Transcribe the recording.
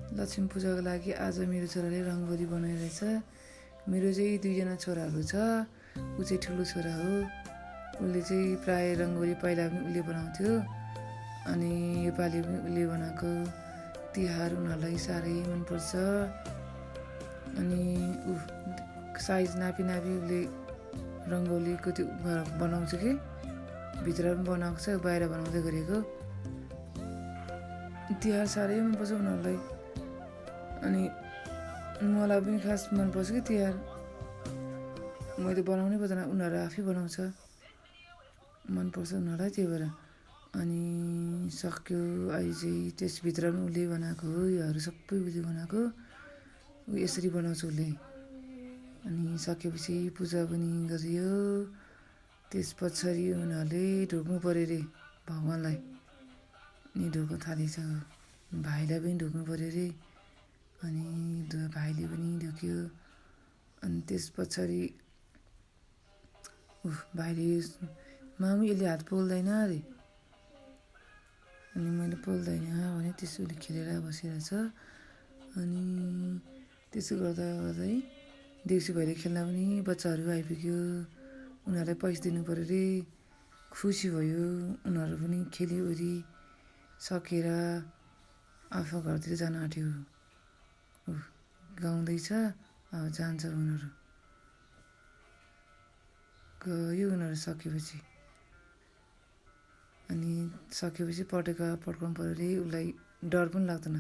लक्ष्मी पूजाको लागि आज मेरो छोराले रङ्गोली बनाइरहेछ। मेरो चाहिँ दुईजना छोराहरू छ। ऊ चाहिँ ठुलो छोरा हो। उसले चाहिँ प्रायः रङ्गोली पहिला पनि उसले बनाउँथ्यो, अनि योपालि पनि उसले बनाएको तिहार उनीहरूलाई साह्रै मनपर्छ। अनि साइज नापी उसले रङ्गोलीको त्यो बनाउँछ कि भित्र पनि बनाएको छ, बाहिर बनाउँदै गरेको। तिहार साह्रै मनपर्छ उनीहरूलाई। अनि मलाई पनि खास मनपर्छ कि तिहार। मैले बनाउनै पर्दैन, उनीहरू आफै बनाउँछ, मनपर्छ उनीहरूलाई, त्यही भएर। अनि सक्यो अहिले चाहिँ त्यसभित्र पनि उसले बनाएको हो, योहरू सबै उसले बनाएको। ऊ यसरी बनाउँछ उसले। अनि सकेपछि पूजा पनि गरियो। त्यस पछाडि उनीहरूले ढोग्नु पऱ्यो अरे भगवान्लाई। अनि ढोग्न थालेछ। भाइलाई पनि ढोग्नु पऱ्यो अरे। अनि भाइले पनि ढोग्यो। अनि त्यस पछाडि भाइले मामु यसले हात पोल्दैन अरे। अनि मैले पोल्दैन भने त्यसो उसले खेलेर बसिरहेछ। अनि त्यसो गर्दै देउसी भैलो खेल्न पनि बच्चाहरू आइपुग्यो। उनीहरूलाई पैसा दिनु पऱ्यो अरे। खुसी भयो। उनीहरू पनि खेलिओरी सकेर आफ्नो घरतिर जान आँट्यो। गाउँदैछ, अब जान्छ उनीहरू। गयो उनीहरू सकेपछि। अनि सकेपछि पटेका पड्काउनु पऱ्यो अरे। उसलाई डर पनि लाग्दैन।